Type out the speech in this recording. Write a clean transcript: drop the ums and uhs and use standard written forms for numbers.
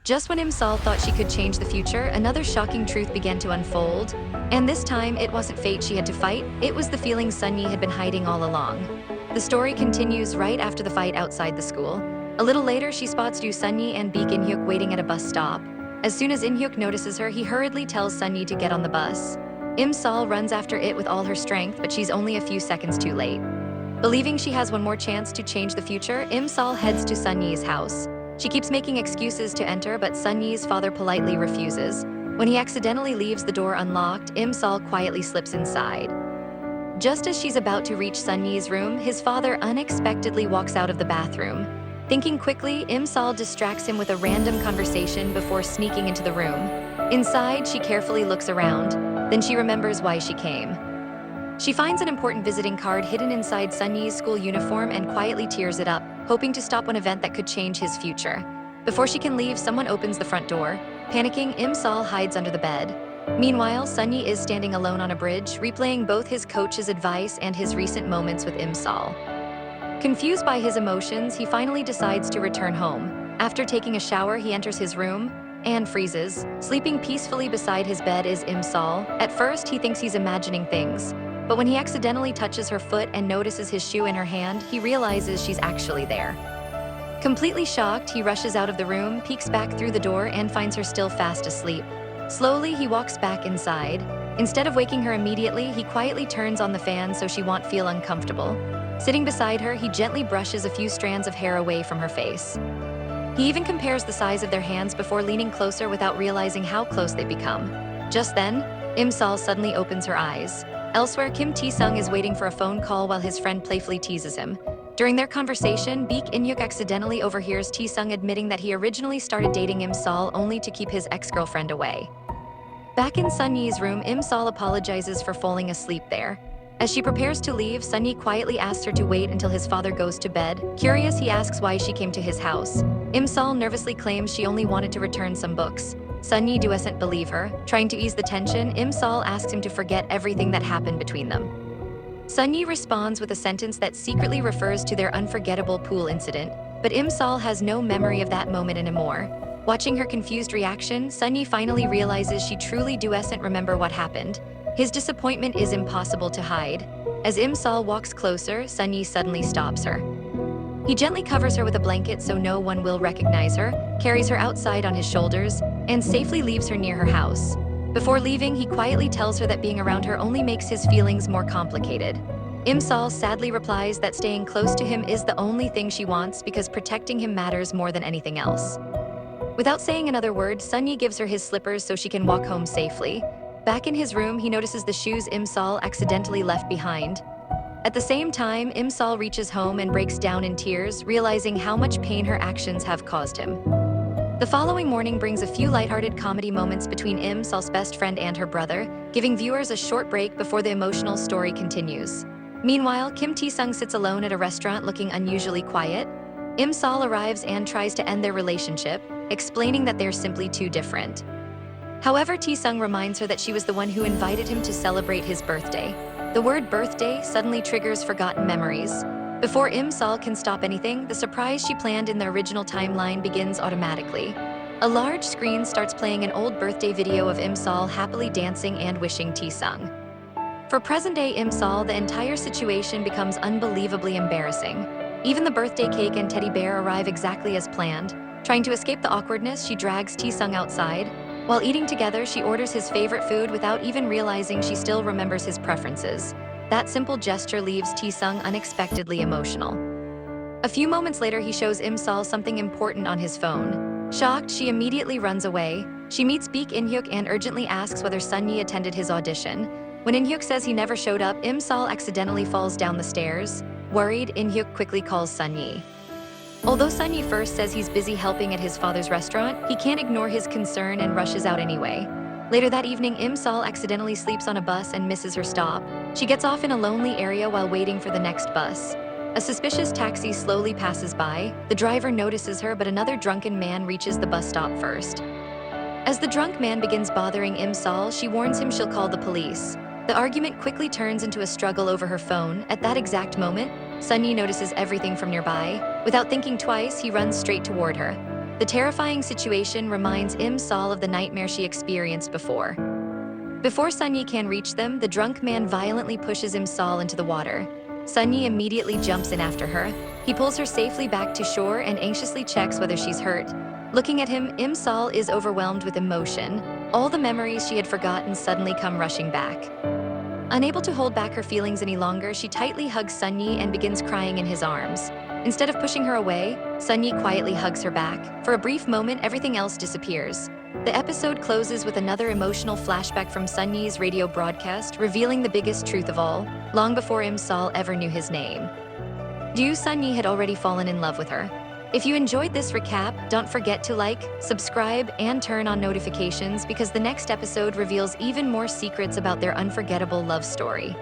Just when Im-sol thought she could change the future, another shocking truth began to unfold. And this time, it wasn't fate she had to fight, it was the feeling Sun-jae had been hiding all along. The story continues right after the fight outside the school. A little later, she spots Sun-jae and Baek In-hyuk waiting at a bus stop. As soon as In-hyuk notices her, he hurriedly tells Sun-jae to get on the bus. Im-sol runs after it with all her strength, but she's only a few seconds too late. Believing she has one more chance to change the future, Im-sol heads to Sun-jae's house. She keeps making excuses to enter, but Sun-jae's father politely refuses. When he accidentally leaves the door unlocked, Im-sol quietly slips inside. Just as she's about to reach Sun-jae's room, his father unexpectedly walks out of the bathroom. Thinking quickly, Im-sol distracts him with a random conversation before sneaking into the room. Inside, she carefully looks around. Then she remembers why she came. She finds an important visiting card hidden inside Sun-jae's school uniform and quietly tears it up, hoping to stop an event that could change his future. Before she can leave, someone opens the front door. Panicking, Im-sol hides under the bed. Meanwhile, Sun-jae is standing alone on a bridge, replaying both his coach's advice and his recent moments with Im-sol. Confused by his emotions, he finally decides to return home. After taking a shower, he enters his room and freezes. Sleeping peacefully beside his bed is Im-sol. At first, he thinks he's imagining things. But when he accidentally touches her foot and notices his shoe in her hand, he realizes she's actually there. Completely shocked, he rushes out of the room, peeks back through the door, and finds her still fast asleep. Slowly, he walks back inside. Instead of waking her immediately, he quietly turns on the fan so she won't feel uncomfortable. Sitting beside her, he gently brushes a few strands of hair away from her face. He even compares the size of their hands before leaning closer without realizing how close they become. Just then, Im-sol suddenly opens her eyes. Elsewhere, Kim Tae-sung is waiting for a phone call while his friend playfully teases him. During their conversation, Baek In-hyuk accidentally overhears Tae-sung admitting that he originally started dating Im-sol only to keep his ex-girlfriend away. Back in Sun-jae's room, Im-sol apologizes for falling asleep there. As she prepares to leave, Sun-jae quietly asks her to wait until his father goes to bed. Curious, he asks why she came to his house. Im-sol nervously claims she only wanted to return some books. Sun-jae doesn't believe her. Trying to ease the tension, Im-sol asks him to forget everything that happened between them. Sun-jae responds with a sentence that secretly refers to their unforgettable pool incident, but Im-sol has no memory of that moment anymore. Watching her confused reaction, Sun-jae finally realizes she truly doesn't remember what happened. His disappointment is impossible to hide. As Im-sol walks closer, Sun-jae suddenly stops her. He gently covers her with a blanket so no one will recognize her, carries her outside on his shoulders, and safely leaves her near her house. Before leaving, he quietly tells her that being around her only makes his feelings more complicated. Im-sol sadly replies that staying close to him is the only thing she wants because protecting him matters more than anything else. Without saying another word, Sun-jae gives her his slippers so she can walk home safely. Back in his room, he notices the shoes Im-sol accidentally left behind. At the same time, Im-sol reaches home and breaks down in tears, realizing how much pain her actions have caused him. The following morning brings a few lighthearted comedy moments between Im-sol's best friend and her brother, giving viewers a short break before the emotional story continues. Meanwhile, Kim Tae-sung sits alone at a restaurant looking unusually quiet. Im-sol arrives and tries to end their relationship, explaining that they're simply too different. However, Tae-sung reminds her that she was the one who invited him to celebrate his birthday. The word birthday suddenly triggers forgotten memories. Before Im-sol can stop anything, the surprise she planned in the original timeline begins automatically. A large screen starts playing an old birthday video of Im-sol happily dancing and wishing Tae-sung. For present-day Im-sol, the entire situation becomes unbelievably embarrassing. Even the birthday cake and teddy bear arrive exactly as planned. Trying to escape the awkwardness, she drags Tae-sung outside. While eating together, she orders his favorite food without even realizing she still remembers his preferences. That simple gesture leaves Tae-sung unexpectedly emotional. A few moments later, he shows Im-sol something important on his phone. Shocked, she immediately runs away. She meets Baek In-hyuk and urgently asks whether Sun-jae attended his audition. When In-hyuk says he never showed up, Im-sol accidentally falls down the stairs. Worried, In-hyuk quickly calls Sun-jae. Although Sun-jae first says he's busy helping at his father's restaurant, he can't ignore his concern and rushes out anyway. Later that evening, Im-sol accidentally sleeps on a bus and misses her stop. She gets off in a lonely area while waiting for the next bus. A suspicious taxi slowly passes by. The driver notices her, but another drunken man reaches the bus stop first. As the drunk man begins bothering Im-sol, she warns him she'll call the police. The argument quickly turns into a struggle over her phone. At that exact moment, Sun-jae notices everything from nearby. Without thinking twice, he runs straight toward her. The terrifying situation reminds Im-sol of the nightmare she experienced before. Before Sun-jae can reach them, the drunk man violently pushes Im-sol into the water. Sun-jae immediately jumps in after her. He pulls her safely back to shore and anxiously checks whether she's hurt. Looking at him, Im-sol is overwhelmed with emotion. All the memories she had forgotten suddenly come rushing back. Unable to hold back her feelings any longer, she tightly hugs Sun-jae and begins crying in his arms. Instead of pushing her away, Sun-jae quietly hugs her back. For a brief moment, everything else disappears. The episode closes with another emotional flashback from Sun-jae's radio broadcast, revealing the biggest truth of all, long before Im-sol ever knew his name. Sun-jae had already fallen in love with her. If you enjoyed this recap, don't forget to like, subscribe, and turn on notifications because the next episode reveals even more secrets about their unforgettable love story.